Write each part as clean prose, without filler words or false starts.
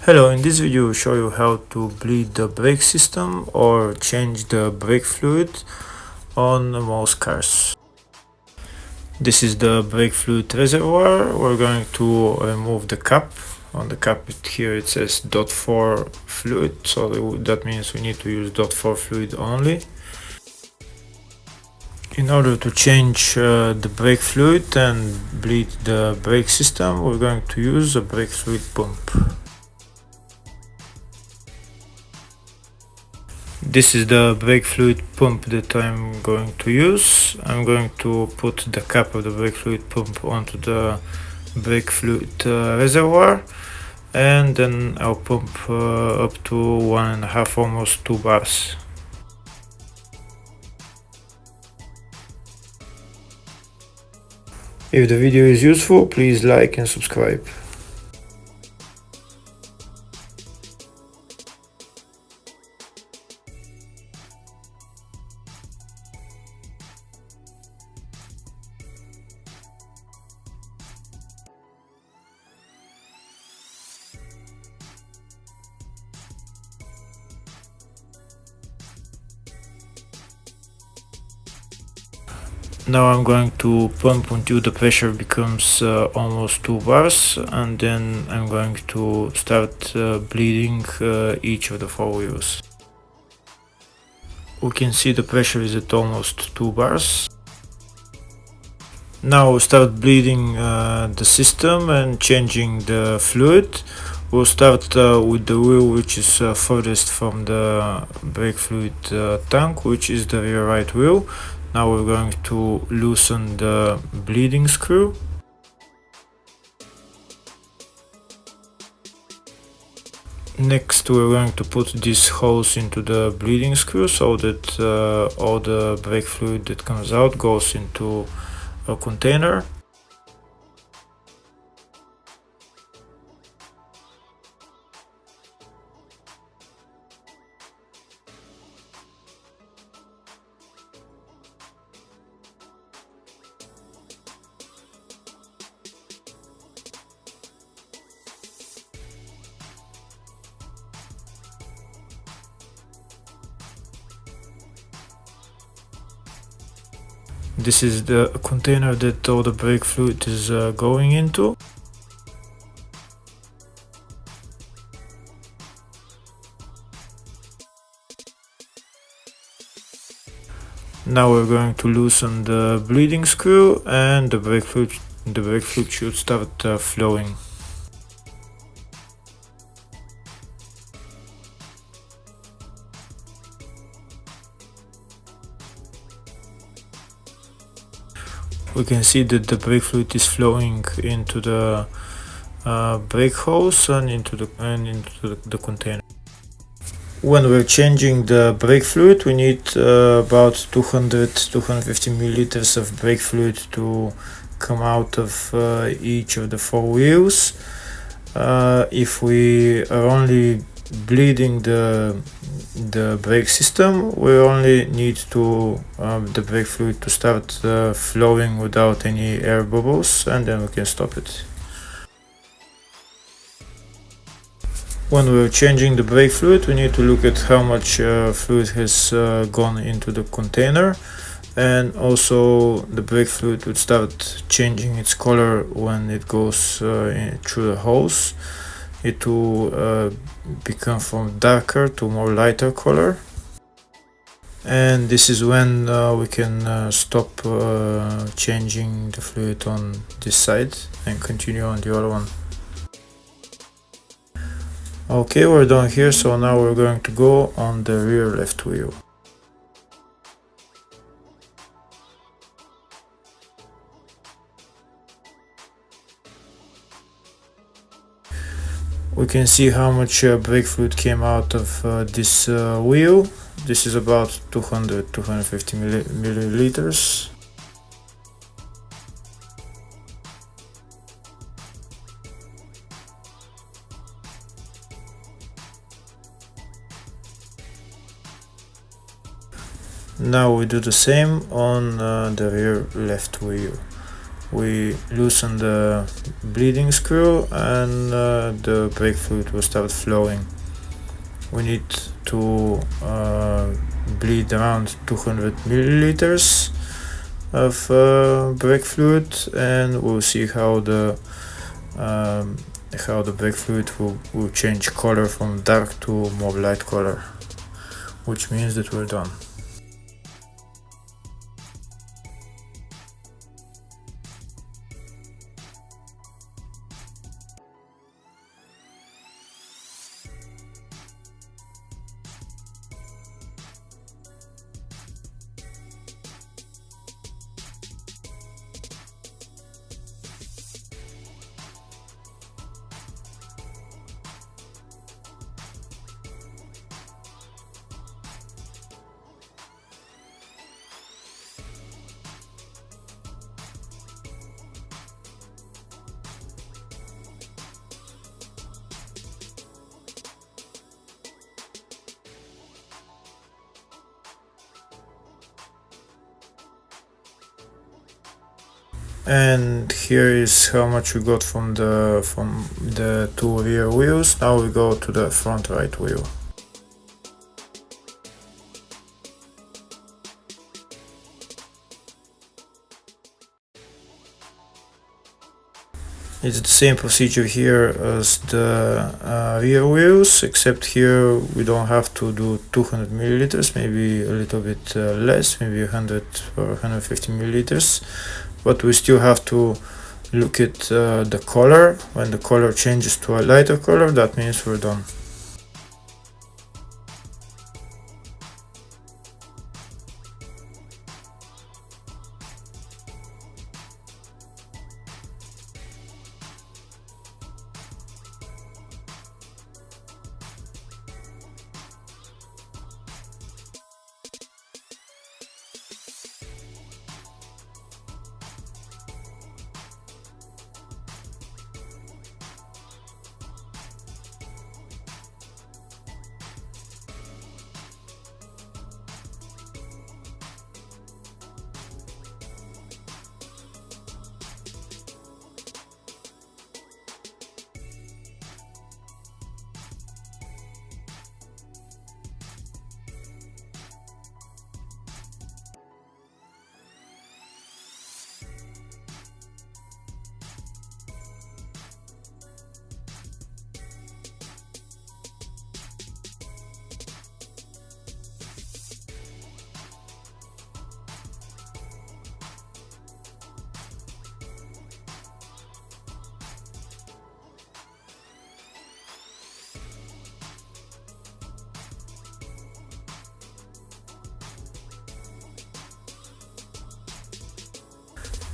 Hello, in this video I'll show you how to bleed the brake system or change the brake fluid on most cars. This is the brake fluid reservoir. We're going to remove the cap. On the cap here it says .4 fluid, so that means we need to use .4 fluid only. In order to change the brake fluid and bleed the brake system, we're going to use a brake fluid pump. This is the brake fluid pump that I'm going to use. I'm going to put the cap of the brake fluid pump onto the brake fluid reservoir, and then I'll pump up to 1.5, almost 2 bars. If the video is useful, please like and subscribe. Now I'm going to pump until the pressure becomes almost 2 bars, and then I'm going to start bleeding each of the 4 wheels. We can see the pressure is at almost 2 bars. Now we'll start bleeding the system and changing the fluid. We'll start with the wheel which is furthest from the brake fluid tank, which is the rear right wheel. Now we're going to loosen the bleeding screw. Next we're going to put these holes into the bleeding screw so that all the brake fluid that comes out goes into a container. This is the container that all the brake fluid is going into. Now we're going to loosen the bleeding screw, and the brake fluid should start flowing. We can see that the brake fluid is flowing into the brake hose and into the container. When we're changing the brake fluid, we need about 200-250 milliliters of brake fluid to come out of each of the 4 wheels. If we are only bleeding the brake system, we only need to the brake fluid to start flowing without any air bubbles, and then we can stop it. When we're changing the brake fluid, we need to look at how much fluid has gone into the container, and also the brake fluid would start changing its color when it goes through the hose. It will become from darker to more lighter color, and this is when we can stop changing the fluid on this side and continue on the other one. Okay, we're done here, so now we're going to go on the rear left wheel. We can see how much brake fluid came out of this wheel. This is about 200-250 milliliters. Now we do the same on the rear left wheel. we loosen the bleeding screw and the brake fluid will start flowing. We need to bleed around 200 milliliters of brake fluid, and we'll see how the brake fluid will change color from dark to more light color, which means that we're done. And here is how much we got from the two rear wheels. Now we go to the front right wheel. It's the same procedure here as the rear wheels, except here we don't have to do 200 milliliters, maybe a little bit less, maybe 100 or 150 milliliters. But we still have to look at the color. When the color changes to a lighter color, that means we're done.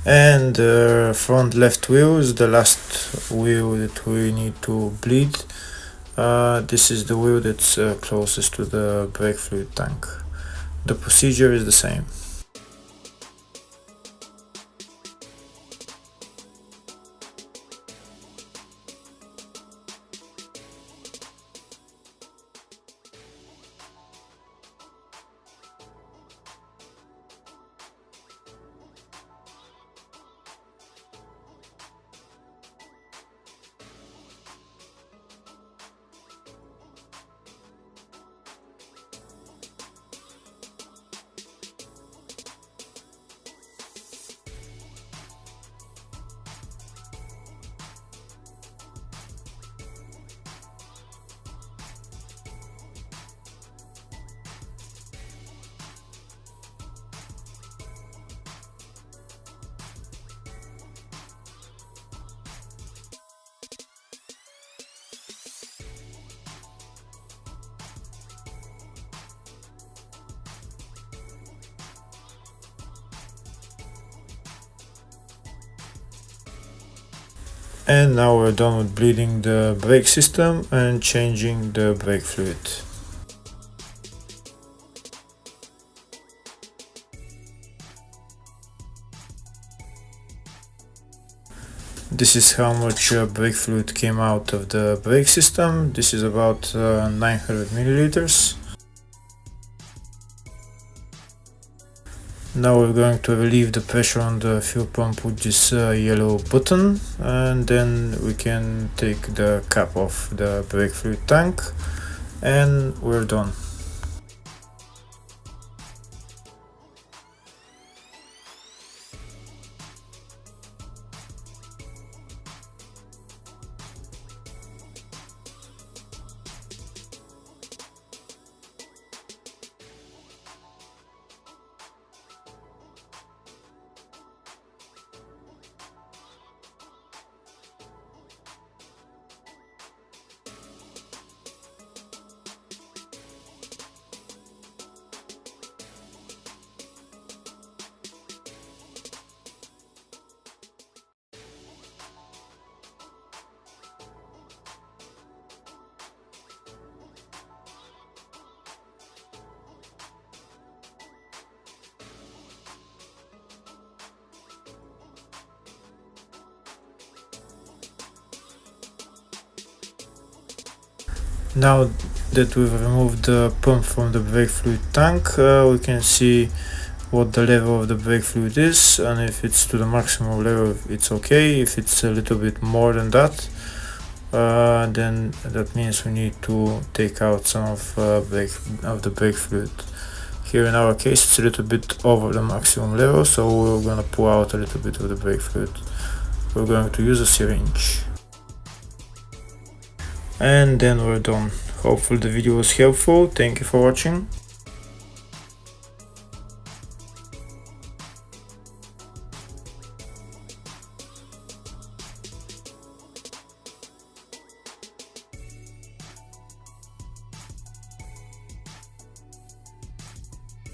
And the front left wheel is the last wheel that we need to bleed. This is the wheel that's closest to the brake fluid tank. The procedure is the same. And now we're done with bleeding the brake system and changing the brake fluid. This is how much brake fluid came out of the brake system. This is about 900 milliliters. Now we're going to relieve the pressure on the fuel pump with this yellow button, and then we can take the cap off the brake fluid tank, and we're done. Now that we've removed the pump from the brake fluid tank, we can see what the level of the brake fluid is, and if it's to the maximum level it's okay. If it's a little bit more than that, then that means we need to take out some of the brake fluid. Here in our case it's a little bit over the maximum level, so we're gonna pull out a little bit of the brake fluid. We're going to use a syringe. And then we're done. Hopefully the video was helpful. Thank you for watching.